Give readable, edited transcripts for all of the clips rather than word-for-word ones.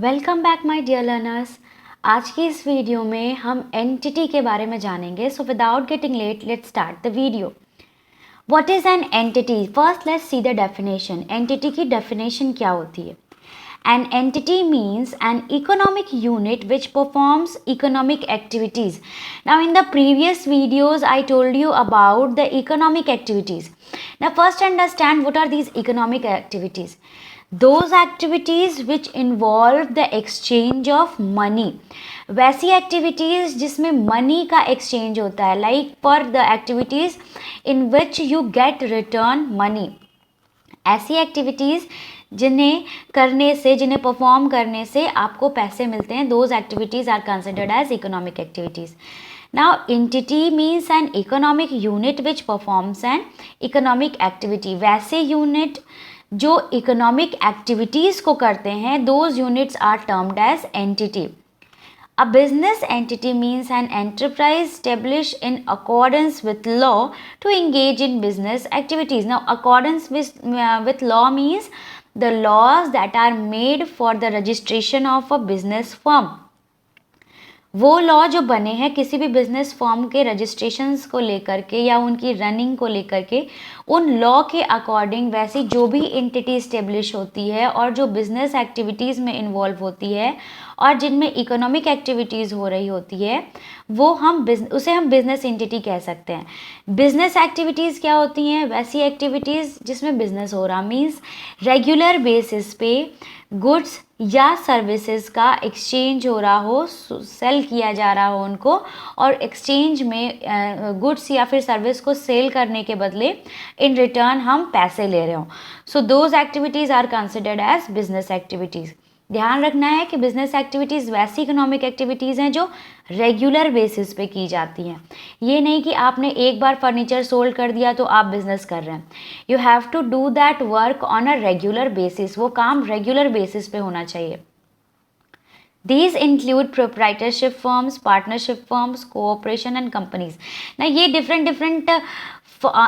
Welcome back my dear learners. आज की इस वीडियो में हम एंटिटी के बारे में जानेंगे। So without getting let let's start the video. What is an entity? First let's see the definition. Entity की डेफिनेशन क्या होती है? An entity means an economic unit which performs economic activities. Now, in the previous videos, I told you about the economic activities. Now, first understand what are these economic activities. Those activities which involve the exchange of money. वैसी activities जिसमें money का exchange होता है, like for the activities in which you get return money. ऐसी activities जिन्हें perform करने से आपको पैसे मिलते हैं, those activities are considered as economic activities. Now entity means an economic unit which performs an economic activity. वैसे यूनिट जो इकोनॉमिक एक्टिविटीज़ को करते हैं, those units are termed as entity. A business entity means an enterprise established in accordance with law to engage in business activities. Now, accordance with law means the laws that are made for the registration of a business firm. वो law जो बने हैं किसी भी business form के registrations को लेकर के या उनकी रनिंग को लेकर के, उन लॉ के अकॉर्डिंग वैसी जो भी एंटिटी इस्टेब्लिश होती है और जो बिज़नेस एक्टिविटीज़ में इन्वॉल्व होती है और जिनमें इकोनॉमिक एक्टिविटीज़ हो रही होती है, वो उसे हम बिज़नेस एंटिटी कह सकते हैं. बिज़नेस एक्टिविटीज़ क्या होती हैं? वैसी एक्टिविटीज़ जिसमें बिज़नेस हो रहा, मीन्स रेगुलर बेसिस पे गुड्स या सर्विसेज का एक्सचेंज हो रहा हो, सेल किया जा रहा हो उनको, और एक्सचेंज में गुड्स या फिर सर्विस को सेल करने के बदले इन रिटर्न हम पैसे ले रहे हो. So those activities are considered as business activities. ध्यान रखना है कि बिजनेस एक्टिविटीज़ वैसी इकोनॉमिक एक्टिविटीज़ हैं जो रेगुलर बेसिस पे की जाती हैं. ये नहीं कि आपने एक बार फर्नीचर सोल्ड कर दिया तो आप बिजनेस कर रहे हैं. You have to do that work on a regular basis. वो काम रेगुलर बेसिस पे होना चाहिए. These include proprietorship firms, partnership firms, cooperation and companies. ना ये different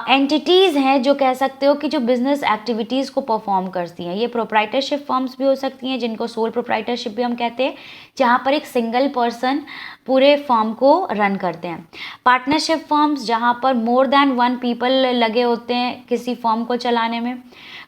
एंटिटीज़ हैं जो कह सकते हो कि जो बिजनेस एक्टिविटीज़ को परफॉर्म करती हैं. ये प्रोप्राइटरशिप फर्म्स भी हो सकती हैं जिनको सोल प्रोप्राइटरशिप भी हम कहते हैं, जहाँ पर एक सिंगल पर्सन पूरे फर्म को रन करते हैं. पार्टनरशिप फर्म्स जहाँ पर मोर देन वन पीपल लगे होते हैं किसी फर्म को चलाने में.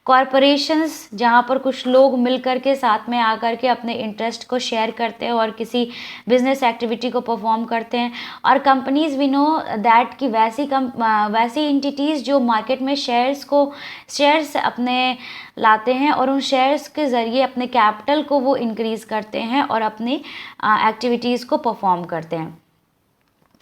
कॉरपोरेशंस जहाँ पर कुछ लोग मिलकर के साथ में आकर के अपने इंटरेस्ट को शेयर करते हैं और किसी बिजनेस एक्टिविटी को परफॉर्म करते हैं. और कंपनीज वी नो दैट कि वैसी एंटिटीज़ जो मार्केट में शेयर्स अपने लाते हैं और उन शेयर्स के ज़रिए अपने कैपिटल को वो इंक्रीज़ करते हैं और अपनी एक्टिविटीज़ को परफॉर्म करते हैं.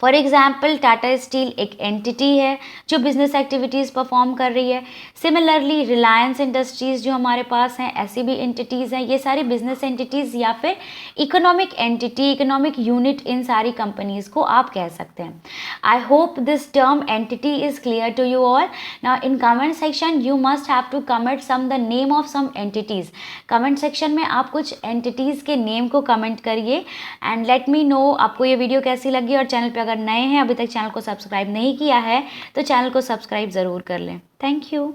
फॉर एग्जाम्पल टाटा स्टील एक एंटिटी है जो बिजनेस एक्टिविटीज़ परफॉर्म कर रही है. सिमिलरली रिलायंस इंडस्ट्रीज़ जो हमारे पास हैं, ऐसी भी एंटिटीज़ हैं. ये सारी बिजनेस एंटिटीज़ या फिर इकोनॉमिक एंटिटी, इकोनॉमिक यूनिट इन सारी कंपनीज़ को आप कह सकते हैं. I hope this term entity is clear to you all. Now in comment section you must have to comment some the name of some entities. Comment section में आप कुछ एंटिटीज़ के नेम को कमेंट करिए एंड लेट मी नो आपको ये video कैसी लगी. और चैनल पे अगर नए हैं, अभी तक चैनल को सब्सक्राइब नहीं किया है, तो चैनल को सब्सक्राइब ज़रूर कर लें. Thank you.